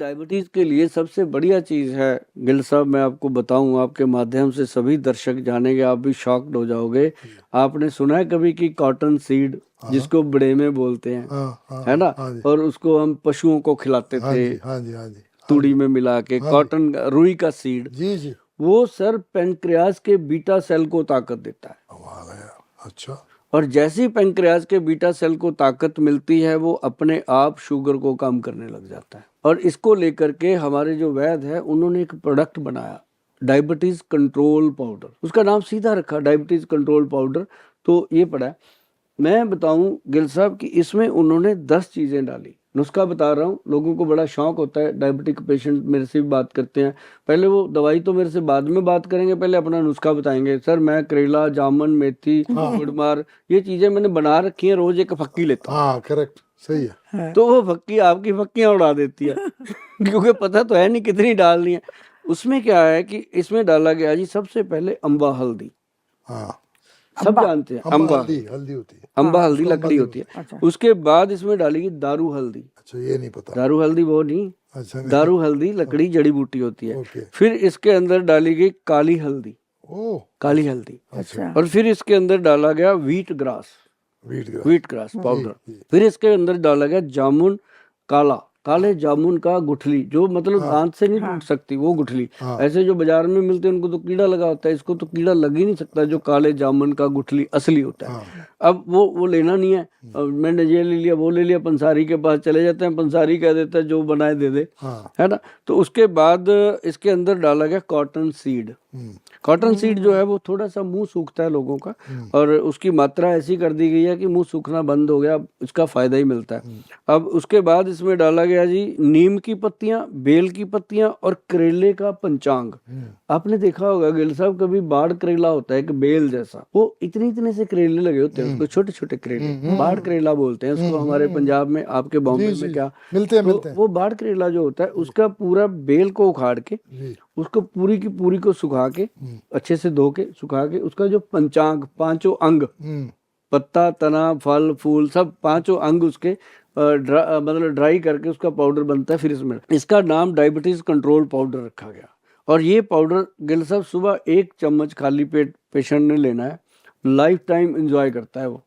Diabetes के लिए सबसे बढ़िया चीज है गिल साहब, मैं आपको बताऊं, आपके माध्यम से सभी दर्शक जानेंगे, आप भी शॉक्ड हो जाओगे। आपने सुना है कभी कि कॉटन सीड, जिसको बड़ेमे बोलते हैं, है ना, और उसको हम पशुओं को खिलाते थे तूड़ी में मिला के, कॉटन रुई का सीड, जी वो सर पेनक्रियाज के बीटा सेल को ताकत देता है। अच्छा। और जैसे ही पेनक्रियाज के बीटा सेल को ताकत मिलती है, वो अपने आप शुगर को कम करने लग जाता है। और इसको लेकर के हमारे जो वैद्य है, उन्होंने एक प्रोडक्ट बनाया, डायबिटीज कंट्रोल पाउडर। उसका नाम सीधा रखा, डायबिटीज कंट्रोल पाउडर। तो ये पड़ा है। मैं बताऊं गिल साहब कि इसमें उन्होंने 10 चीजें डाली। नुस्खा बता रहा हूँ, लोगों को बड़ा शौक होता है, डायबिटिक पेशेंट मेरे से भी बात करते हैं, पहले वो दवाई तो मेरे से बाद में बात करेंगे, पहले अपना नुस्खा बताएंगे। सर मैं करेला, जामुन, मेथी, गुड़मार, ये चीजें मैंने बना रखी है, रोज एक फक्की लेता हूँ। हाँ करेक्ट, सही है। तो वो फक्की आपकी फक्कियां उड़ा देती है क्योंकि पता तो है नहीं कितनी डालनी है। उसमें क्या है कि इसमें डाला गया जी सबसे पहले अम्बा हल्दी। हाँ सब जानते हैं अम्बा हल्दी होती है, अम्बा हल्दी लकड़ी होती है। अच्छा। उसके बाद इसमें डालेगी दारू हल्दी। अच्छा, ये नहीं पता। दारू हल्दी वो नहीं, अच्छा, दारू हल्दी लकड़ी जड़ी बूटी होती है। ओके। फिर इसके अंदर डाली गई काली हल्दी, ओ काली हल्दी। अच्छा। और फिर इसके अंदर डाला गया व्हीट ग्रास पाउडर। फिर इसके अंदर डाला गया जामुन काला, काले जामुन का गुठली, जो मतलब दांत से नहीं टूट सकती वो गुठली। ऐसे जो बाजार में मिलते हैं उनको तो कीड़ा लगा होता है, इसको तो कीड़ा लग ही नहीं सकता, जो काले जामुन का गुठली असली होता है। अब वो लेना नहीं है, मैंने ये ले लिया, वो ले लिया, पंसारी के पास चले जाते हैं, पंसारी कह देता है जो बनाए दे दे, है ना। तो उसके बाद इसके अंदर डाला गया कॉटन सीड। कॉटन सीड जो है वो थोड़ा सा मुंह सूखता है लोगों का, और उसकी मात्रा ऐसी कर दी गई है कि मुंह सूखना बंद हो गया, इसका फायदा ही मिलता है। अब उसके बाद इसमें डाला गया जी नीम की पत्तियां, बेल की पत्तियां और करेले का पंचांग। आपने देखा होगा गिल साहब, कभी बाढ़ करेला होता है, एक बेल जैसा, वो इतने इतने से करेले लगे होते हैं, उसको छोटे छोटे करेले, बाढ़ करेला बोलते हैं उसको हमारे पंजाब में, आपके बॉम्बे में क्या मिलते हैं। वो बाढ़ करेला जो होता है, उसका पूरा बेल को उखाड़ के, उसको पूरी की पूरी को सुखा के, अच्छे से धो के सुखा के, उसका जो पंचांग, पांचों अंग, पत्ता, तना, फल, फूल, सब पांचों अंग उसके मतलब ड्राई करके उसका पाउडर बनता है। फिर इसका नाम डायबिटीज कंट्रोल पाउडर रखा गया। और ये पाउडर गिल साहब सुबह 1 चम्मच खाली पेट पेशेंट ने लेना है, लाइफ टाइम एंजॉय करता है वो।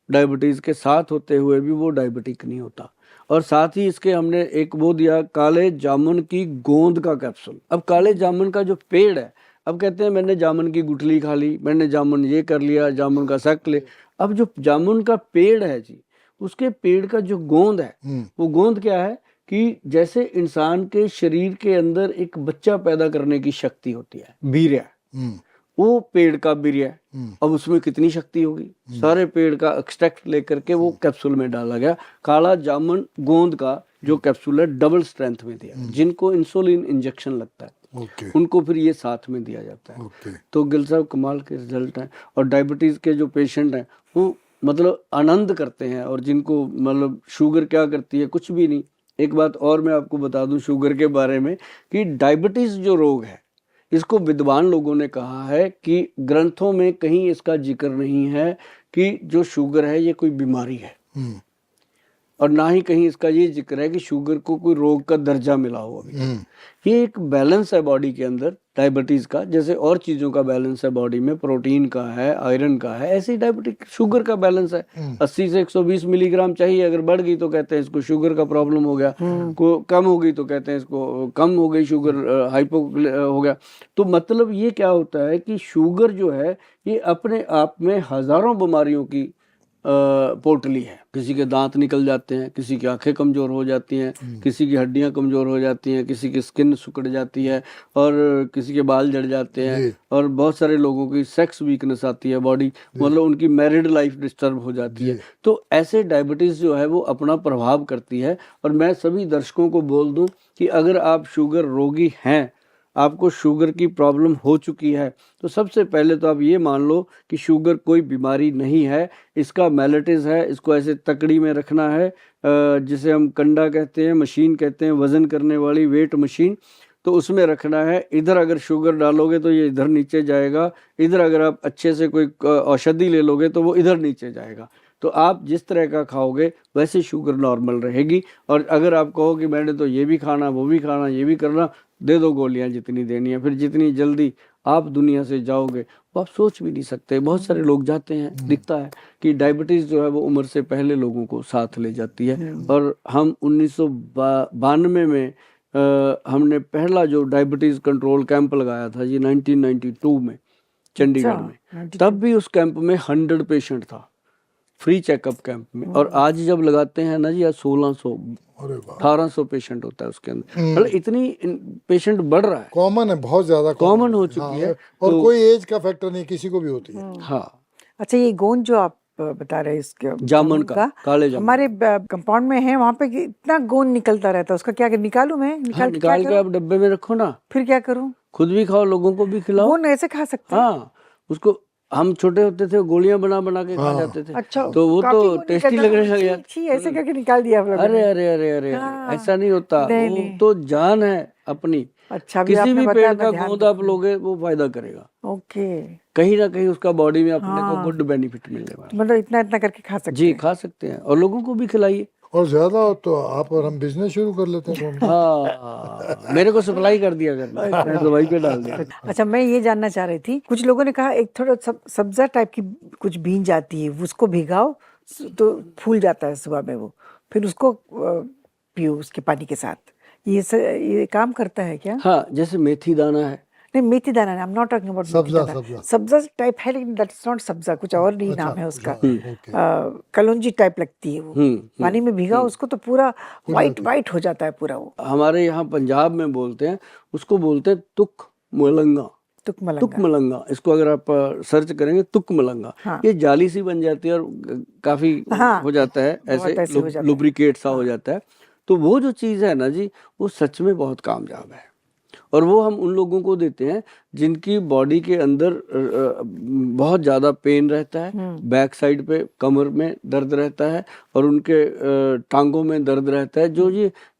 डायबिटीज के साथ होते हुए भी वो डायबिटिक नहीं होता। और साथ ही इसके हमने एक वो दिया, काले जामुन की गोंद का कैप्सूल। अब काले जामुन का जो पेड़ है, अब कहते हैं मैंने जामुन की गुठली खा ली, मैंने जामुन ये कर लिया, जामुन का शक ले। अब जो जामुन का पेड़ है जी, उसके पेड़ का जो गोंद है, वो गोंद क्या है कि जैसे इंसान के शरीर के अंदर एक बच्चा पैदा करने की शक्ति होती है, वीर्य, वो पेड़ का वीर्य है। अब उसमें कितनी शक्ति होगी, सारे पेड़ का एक्सट्रैक्ट लेकर के वो कैप्सूल में डाला गया। काला जामुन गोंद का जो कैप्सूल है, डबल स्ट्रेंथ में दिया। जिनको इंसुलिन इंजेक्शन लगता है उनको फिर ये साथ में दिया जाता है। तो गिल साहब कमाल के रिजल्ट हैं। और डायबिटीज के जो पेशेंट हैं वो मतलब आनंद करते हैं। और जिनको मतलब शुगर क्या करती है, कुछ भी नहीं। एक बात और मैं आपको बता दूं शुगर के बारे में, कि डायबिटीज जो रोग है, इसको विद्वान लोगों ने कहा है कि ग्रंथों में कहीं इसका जिक्र नहीं है कि जो शुगर है ये कोई बीमारी है, और ना ही कहीं इसका ये जिक्र है कि शुगर को कोई रोग का दर्जा मिला हो अभी। ये एक बैलेंस है बॉडी के अंदर डायबिटीज का, जैसे और चीजों का बैलेंस है बॉडी में, प्रोटीन का है, आयरन का है, ऐसे ही डायबिटिक शुगर का बैलेंस है। 80 से 120 मिलीग्राम चाहिए, अगर बढ़ गई तो कहते हैं इसको शुगर का प्रॉब्लम हो गया, को कम हो गई तो कहते हैं इसको कम हो गई शुगर, हाइपो हो गया। तो मतलब ये क्या होता है कि शुगर जो है ये अपने आप में हजारों बीमारियों की पोटली है। किसी के दांत निकल जाते हैं, किसी की आंखें कमजोर हो जाती हैं, किसी की हड्डियां कमजोर हो जाती हैं, किसी की स्किन सिकुड़ जाती है, और किसी के बाल झड़ जाते हैं, और बहुत सारे लोगों की सेक्स वीकनेस आती है, बॉडी मतलब उनकी मैरिड लाइफ डिस्टर्ब हो जाती है। तो ऐसे डायबिटीज जो है वो अपना प्रभाव करती है। और मैं सभी दर्शकों को बोल दूं कि अगर आप शुगर रोगी हैं, आपको शुगर की प्रॉब्लम हो चुकी है, तो सबसे पहले तो आप ये मान लो कि शुगर कोई बीमारी नहीं है, इसका मेलेटिस है। इसको ऐसे तकड़ी में रखना है, जिसे हम कंडा कहते हैं, मशीन कहते हैं, वजन करने वाली वेट मशीन, तो उसमें रखना है। इधर अगर शुगर डालोगे तो ये इधर नीचे जाएगा, इधर अगर आप अच्छे से कोई औषधि ले लोगे तो वो इधर नीचे जाएगा। तो आप जिस तरह का खाओगे वैसे शुगर नॉर्मल रहेगी। और अगर आप कहो कि मैंने तो ये भी खाना, वो भी खाना, ये भी करना, दे दो गोलियां जितनी देनी है, फिर जितनी जल्दी आप दुनिया से जाओगे वो आप सोच भी नहीं सकते। बहुत सारे लोग जाते हैं, दिखता है कि डायबिटीज जो है वो उम्र से पहले लोगों को साथ ले जाती है। और हम 1992 में हमने पहला जो डायबिटीज कंट्रोल कैंप लगाया था जी 1992 में चंडीगढ़ में, तब भी उस कैंप में 100 पेशेंट था, फ्री चेकअप कैंप में। और आज जब लगाते हैं ना जी, आज 1600 1800 पेशेंट होता है उसके अंदर। मतलब इतनी पेशेंट बढ़ रहा है, कॉमन है, बहुत ज्यादा कॉमन हो चुकी है। और तो कोई एज का फैक्टर नहीं, किसी को भी होती है। हाँ, अच्छा, ये गोंद जो आप बता रहे हैं इसके जामुन का, काले जामुन, हमारे कंपाउंड में है, वहाँ पे इतना गोंद निकलता रहता है, उसका क्या निकालूं मैं? हाँ, निकाल के आप डब्बे में रखो ना, फिर क्या करूं? खुद भी खाओ, लोगों को भी खिलाओ। गोंद ऐसे खा सकते हैं? हाँ, उसको हम छोटे होते थे गोलियां बना बना के खा जाते थे। अच्छा, तो वो तो टेस्टी लगने लग गया। ऐसे करके निकाल दिया आप लोगों अरे ने। अरे अरे अरे, हाँ, ऐसा नहीं होता, वो तो जान है अपनी। अच्छा, अभी किसी आपने भी बताया, पेड़ का मैं ध्यान गोंद आप लोगे वो फायदा करेगा, ओके। कहीं ना कहीं उसका बॉडी में अपने को गुड बेनिफिट मिलने वाला। मतलब इतना इतना करके खा सकते जी, हैं? खा सकते हैं, और लोगों को भी खिलाइए। और ज्यादा हो तो आप और हम बिजनेस शुरू कर लेते हैं। हाँ, मेरे को सप्लाई कर दिया करना, मैंने दवाई पे डाल दिया। अच्छा, मैं ये जानना चाह रही थी, कुछ लोगों ने कहा एक थोड़ा सब्जा टाइप की कुछ बीज आती है, उसको भिगाओ तो फूल जाता है सुबह में वो, फिर उसको पियो उसके पानी के साथ। ये काम करता है क्या? हाँ, जैसे मेथी दाना है। नहीं, मेथी दाना नहीं, I am not talking about सब्जा सब्जा टाइप है, लेकिन दैट्स नॉट सब्जा, कुछ और ही नाम है उसका। कलौंजी टाइप लगती है वो, पानी में भिगा उसको तो पूरा वाइट वाइट हो जाता है पूरा वो। हमारे यहाँ पंजाब में बोलते हैं, उसको बोलते हैं तुक मलंगा। तुक मलंगा, इसको अगर आप सर्च करेंगे तुक मलंगा, हाँ। ये जाली सी बन जाती है और काफी हो जाता है, ऐसे लुब्रिकेट सा हो जाता है। तो वो जो चीज है ना जी, वो सच में बहुत कामयाब है। और वो हम उन लोगों को देते हैं जिनकी बॉडी के अंदर बहुत ज़्यादा पेन रहता है, बैक साइड पे कमर में दर्द रहता है, और उनके टांगों में दर्द रहता है। जो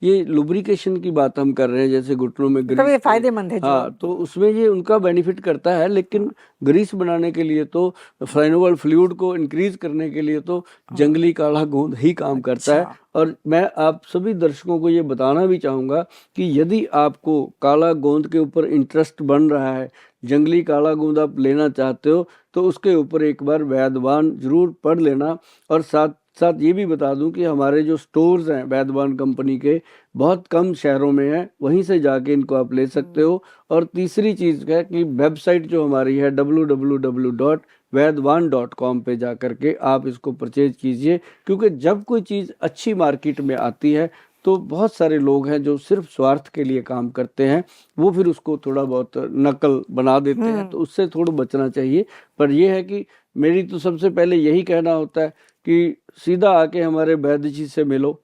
ये लुब्रिकेशन की बात हम कर रहे हैं, जैसे घुटनों में ग्रीस, ये फायदेमंद है। हाँ, तो उसमें ये उनका बेनिफिट करता है। लेकिन ग्रीस बनाने के लिए तो, फ्लाइनोवल फ्लूइड को इंक्रीज करने के लिए तो जंगली काला गोंद ही काम करता है। और मैं आप सभी दर्शकों को ये बताना भी चाहूँगा कि यदि आपको काला गोंद के ऊपर इंटरेस्ट बन रहा है, जंगली काला गोंद आप लेना चाहते हो, तो उसके ऊपर एक बार वैदवान जरूर पढ़ लेना। और साथ साथ ये भी बता दूं कि हमारे जो स्टोर्स हैं वैदवान कंपनी के, बहुत कम शहरों में हैं, वहीं से जाके इनको आप ले सकते हो। और तीसरी चीज़ है कि वेबसाइट जो हमारी है www.vaidwan.com पे जा करके आप इसको परचेज कीजिए। क्योंकि जब कोई चीज़ अच्छी मार्केट में आती है तो बहुत सारे लोग हैं जो सिर्फ स्वार्थ के लिए काम करते हैं, वो फिर उसको थोड़ा बहुत नकल बना देते हैं, तो उससे थोड़ा बचना चाहिए। पर यह है कि मेरी तो सबसे पहले यही कहना होता है कि सीधा आके हमारे वैद्य जी से मिलो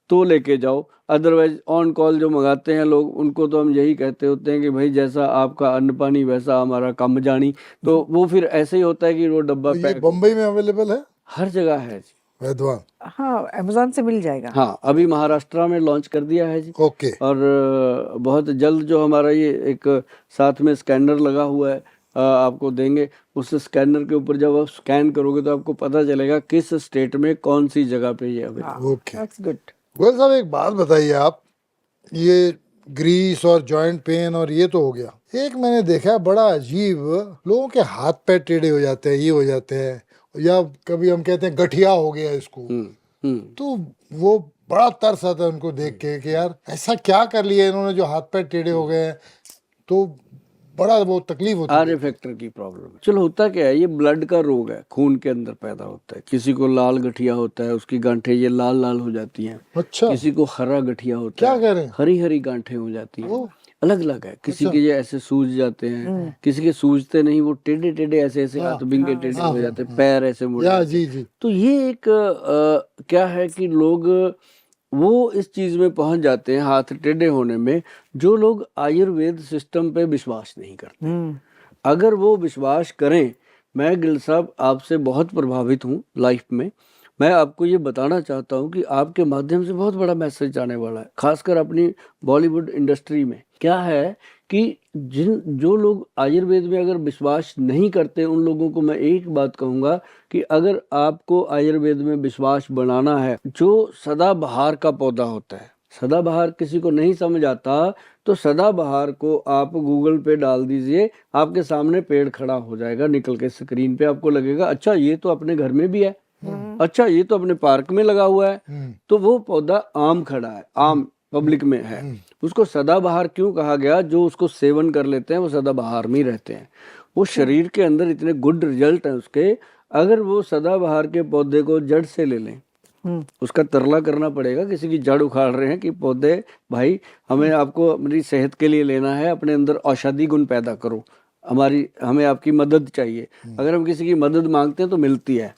तो लेके जाओ। अदरवाइज ऑन कॉल जो मंगाते हैं लोग, उनको तो हम यही कहते होते हैं कि भाई जैसा आपका अन्न पानी वैसा हमारा काम जानी। तो वो फिर ऐसे ही होता है कि वो डब्बा पैक। बम्बई में अवेलेबल है, हर जगह है जी वैदवान। हाँ, अमेज़न से मिल जाएगा। हाँ, अभी महाराष्ट्र में लॉन्च कर दिया है जी। ओके। और बहुत जल्द जो हमारा ये एक साथ में स्कैनर लगा हुआ है, आपको देंगे। उस स्कैनर के ऊपर जब आप स्कैन करोगे तो आपको पता चलेगा किस स्टेट में कौन सी जगह पे ये available. Okay, that's good. Goyal साहब एक बात बताइए आप, ये ग्रीस और जॉइंट पेन और ये तो हो गया, एक मैंने देखा बड़ा अजीब, लोगों के हाथ पैर टेढ़े हो जाते हैं, ये हो जाते हैं, या कभी हम कहते हैं गठिया हो गया इसको। तो वो बड़ा तरस आता है उनको देख के कि यार ऐसा क्या कर लिया इन्होंने जो हाथ पैर टेढ़े हो गए हैं। तो बड़ा वो तकलीफ होती है। आर फैक्टर की प्रॉब्लम है। चलो, होता क्या है, ये ब्लड का रोग है, खून के अंदर पैदा होता है। किसी को लाल गठिया होता है, उसकी गांठें ये लाल लाल हो जाती हैं। अच्छा। किसी को हरा गठिया होता क्या है, कह रहे हैं? हरी हरी गांठें हो जाती हैं, अलग अलग है। किसी के ये ऐसे सूज जाते हैं, किसी के सूजते नहीं, वो टेढ़े टेढ़े ऐसे ऐसे हाथ बिंगे टेढ़े हो जाते हैं, पैर ऐसे मुड़ जाते हैं। जी जी। तो ये एक क्या है कि लोग वो इस चीज में पहुंच जाते हैं, हाथ टेढ़े होने में, जो लोग आयुर्वेद सिस्टम पे विश्वास नहीं करते। अगर वो विश्वास करें, मैं गिल साहब आपसे बहुत प्रभावित हूँ लाइफ में। मैं आपको ये बताना चाहता हूँ कि आपके माध्यम से बहुत बड़ा मैसेज जाने वाला है, खासकर अपनी बॉलीवुड इंडस्ट्री में। क्या है कि जो लोग आयुर्वेद में अगर विश्वास नहीं करते, उन लोगों को मैं एक बात कहूँगा कि अगर आपको आयुर्वेद में विश्वास बनाना है, जो सदाबहार का पौधा होता है, सदाबहार किसी को नहीं समझ आता तो सदाबहार को आप गूगल पे डाल दीजिए, आपके सामने पेड़ खड़ा हो जाएगा निकल के स्क्रीन पे। आपको लगेगा अच्छा ये तो अपने घर में भी है, अच्छा ये तो अपने पार्क में लगा हुआ है। तो वो पौधा आम खड़ा है, आम पब्लिक में है। उसको सदाबहार क्यों कहा गया? जो उसको सेवन कर लेते हैं वो सदाबहार में ही रहते हैं। वो शरीर के अंदर इतने गुड रिजल्ट हैं उसके। अगर वो सदाबहार के पौधे को जड़ से ले लें, उसका तरला करना पड़ेगा, किसी की जड़ उखाड़ रहे हैं कि पौधे भाई हमें आपको अपनी सेहत के लिए लेना है, अपने अंदर औषधि गुण पैदा करो, हमें आपकी मदद चाहिए। अगर हम किसी की मदद मांगते हैं तो मिलती है।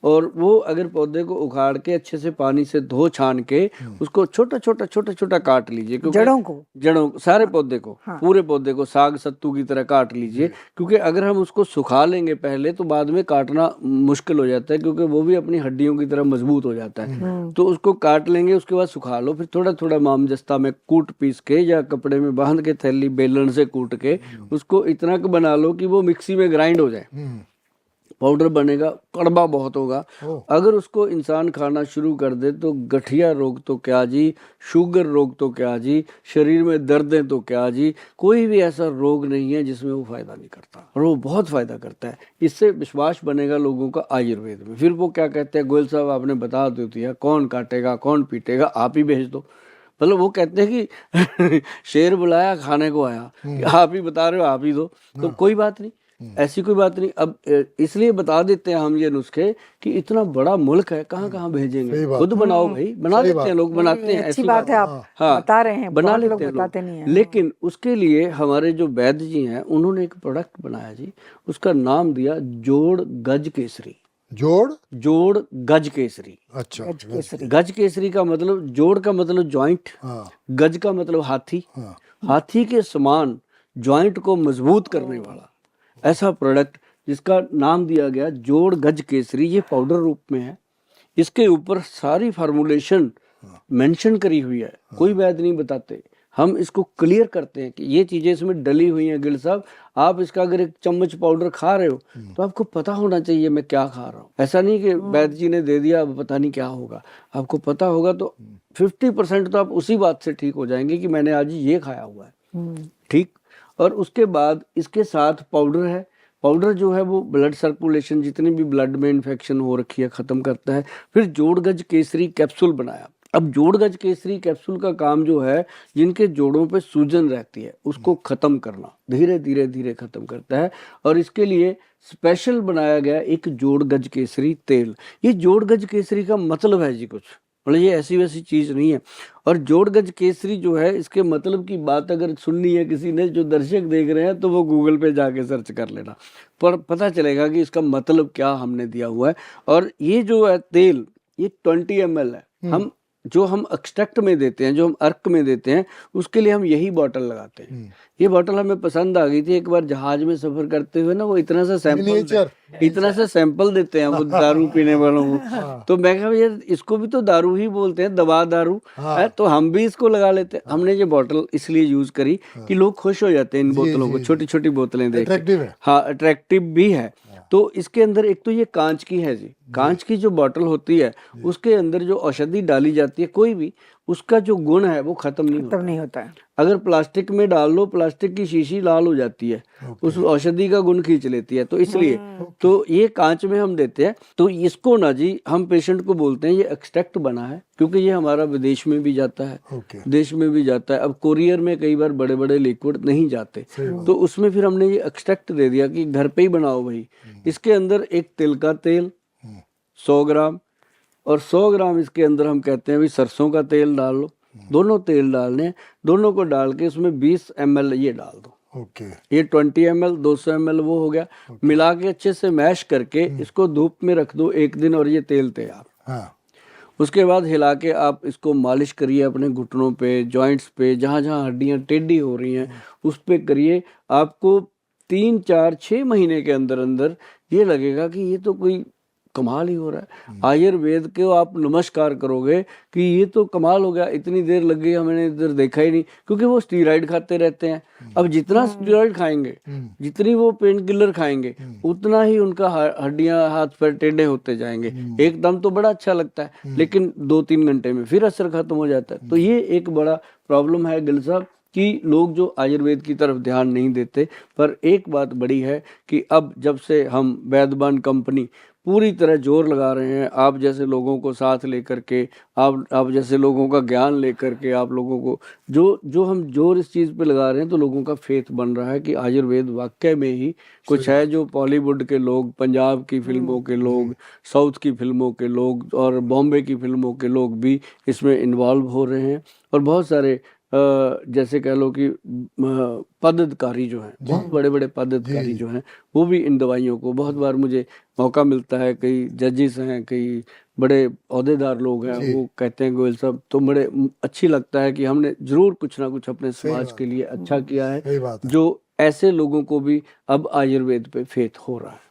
और वो अगर पौधे को उखाड़ के अच्छे से पानी से धो छान के उसको छोटा छोटा काट लीजिए, क्योंकि जड़ों सारे पौधे को, पूरे पौधे को साग सत्तू की तरह काट लीजिए। क्योंकि अगर हम उसको सुखा लेंगे पहले तो बाद में काटना मुश्किल हो जाता है, क्योंकि वो भी अपनी हड्डियों की तरह मजबूत हो जाता है। तो उसको काट लेंगे, उसके बाद सुखा लो, फिर थोड़ा थोड़ा मामजस्ता में कूट पीस के या कपड़े में बांध के थैली बेलन से कूट के उसको इतना बना लो कि वो मिक्सी में ग्राइंड हो जाए, पाउडर बनेगा, कड़वा बहुत होगा। अगर उसको इंसान खाना शुरू कर दे तो गठिया रोग तो क्या जी, शुगर रोग तो क्या जी, शरीर में दर्दें तो क्या जी, कोई भी ऐसा रोग नहीं है जिसमें वो फायदा नहीं करता, और वो बहुत फायदा करता है। इससे विश्वास बनेगा लोगों का आयुर्वेद में। फिर वो क्या कहते हैं, गोयल साहब आपने बता दो दिया, कौन काटेगा कौन पीटेगा, आप ही भेज दो। मतलब वो कहते हैं कि शेर बुलाया खाने को आया, कि आप ही बता रहे हो आप ही दो। तो कोई बात नहीं, ऐसी कोई बात नहीं। अब इसलिए बता देते हैं हम ये नुस्खे कि इतना बड़ा मुल्क है, कहाँ कहाँ भेजेंगे, खुद बनाओ भाई, बना लेते हैं लोग, बनाते हैं, अच्छी बात है, आप बता रहे हैं, बना बहुत लोग लेते हैं बताते नहीं हैं। लेकिन उसके लिए हमारे जो वैद्य जी हैं उन्होंने एक प्रोडक्ट बनाया जी, उसका नाम दिया जोड़ गज केसरी। जोड़ गज केसरी। अच्छा, गज केसरी का मतलब, जोड़ का मतलब जॉइंट, गज का मतलब हाथी, हाथी के समान जॉइंट को मजबूत करने वाला ऐसा प्रोडक्ट, जिसका नाम दिया गया जोड़ गज केसरी। ये पाउडर रूप में है, इसके ऊपर सारी फार्मूलेशन मेंशन करी हुई है, कोई वैद्य नहीं बताते, हम इसको क्लियर करते हैं कि ये चीजें इसमें डली हुई हैं। गिल साहब, आप इसका अगर एक चम्मच पाउडर खा रहे हो तो आपको पता होना चाहिए मैं क्या खा रहा हूँ। ऐसा नहीं कि वैद्य जी ने दे दिया अब पता नहीं क्या होगा, आपको पता होगा। तो 50% तो आप उसी बात से ठीक हो जाएंगे कि मैंने आज ये खाया हुआ है, ठीक। और उसके बाद इसके साथ पाउडर है। पाउडर जो है वो ब्लड सर्कुलेशन, जितनी भी ब्लड में इन्फेक्शन हो रखी है, खत्म करता है। फिर जोड़ गज केसरी कैप्सूल बनाया। अब जोड़ गज केसरी कैप्सूल का काम जो है, जिनके जोड़ों पे सूजन रहती है उसको खत्म करना, धीरे धीरे धीरे खत्म करता है। और इसके लिए स्पेशल बनाया गया एक जोड़ गज केसरी तेल। ये जोड़ गज केसरी का मतलब है जी कुछ, मतलब ये ऐसी वैसी चीज नहीं है। और जोड़ गज केसरी जो है, इसके मतलब की बात अगर सुननी है किसी ने, जो दर्शक देख रहे हैं, तो वो गूगल पे जाके सर्च कर लेना, पर पता चलेगा कि इसका मतलब क्या हमने दिया हुआ है। और ये जो है तेल, ये 20 ml है। हम एक्सट्रैक्ट में देते हैं, जो हम अर्क में देते हैं, उसके लिए हम यही बॉटल लगाते हैं। ये बॉटल हमें पसंद आ गई थी, एक बार जहाज में सफर करते हुए ना, वो इतना सा सैंपल देते हैं वो दारू पीने वालों को। तो मैं कहा यार इसको भी तो दारू ही बोलते हैं, दवा दारू है, तो हम भी इसको लगा लेते हैं। हमने ये बॉटल इसलिए यूज करी कि लोग खुश हो जाते हैं इन बोतलों को, छोटी छोटी बोतलें देख के। हाँ, अट्रैक्टिव भी है। तो इसके अंदर एक तो ये कांच की है जी, कांच की जो बॉटल होती है उसके अंदर जो औषधि डाली जाती है कोई भी, उसका जो गुण है वो खत्म नहीं होता है। अगर प्लास्टिक में डाल लो, प्लास्टिक की शीशी लाल हो जाती है, उस औषधि का गुण खींच लेती है। तो इसलिए तो ये कांच में हम देते हैं। तो इसको ना जी हम पेशेंट को बोलते हैं ये एक्सट्रैक्ट बना है, क्योंकि ये हमारा विदेश में भी जाता है, देश में भी जाता है। अब कोरियर में कई बार बड़े बड़े लिक्विड नहीं जाते, तो उसमें फिर हमने ये एक्सट्रैक्ट दे दिया कि घर पे ही बनाओ भाई। इसके अंदर एक तिल का तेल 100 ग्राम और 100 ग्राम इसके अंदर हम कहते हैं भी सरसों का तेल डाल लो। दोनों तेल डालने, दोनों को डाल के उसमें 20 ml ये डाल दो। ये 20 ml 200 ml वो हो गया। मिला के अच्छे से मैश करके इसको धूप में रख दो 1 दिन, और ये तेल तैयार। उसके बाद हिला के आप इसको मालिश करिए अपने घुटनों पे, जॉइंट्स पे, जहाँ जहाँ हड्डियाँ टेढ़ी हो रही हैं उस पे करिए। आपको 3, 4, 6 महीने के अंदर अंदर ये लगेगा कि ये तो कोई कमाल ही हो रहा है। आयुर्वेद को आप नमस्कार करोगे कि ये तो कमाल हो गया, इतनी देर लग गई हमने इधर देखा ही नहीं, क्योंकि वो स्टीरॉइड खाते रहते हैं। अब जितना स्टीरॉइड खाएंगे, जितनी वो पेन किलर खाएंगे, उतना ही उनका हड्डियां हाथ पैर टेढ़े होते जाएंगे। एकदम तो बड़ा अच्छा लगता है, लेकिन 2-3 घंटे में फिर असर खत्म हो जाता है। तो ये एक बड़ा प्रॉब्लम है गिल साहब कि लोग जो आयुर्वेद की तरफ ध्यान नहीं देते। पर एक बात बड़ी है कि अब जब से हम वैद्यमान कंपनी पूरी तरह जोर लगा रहे हैं, आप जैसे लोगों को साथ लेकर के, आप जैसे लोगों का ज्ञान लेकर के, आप लोगों को जो हम जोर इस चीज़ पे लगा रहे हैं, तो लोगों का फेथ बन रहा है कि आयुर्वेद वाकई में ही कुछ है। जो बॉलीवुड के लोग, पंजाब की फिल्मों के लोग, साउथ की फिल्मों के लोग और बॉम्बे की फिल्मों के लोग भी इसमें इन्वॉल्व हो रहे हैं। और बहुत सारे जैसे कह लो कि पदाधिकारी जो हैं, बहुत बड़े बड़े पदाधिकारी जो हैं, वो भी इन दवाइयों को, बहुत बार मुझे मौका मिलता है, कई जजेस हैं, कई बड़े ओहदेदार लोग हैं, वो कहते हैं गोयल साहब तो बड़े अच्छी लगता है कि हमने जरूर कुछ ना कुछ अपने समाज के लिए अच्छा किया है, जो ऐसे लोगों को भी अब आयुर्वेद पे फेथ हो रहा है।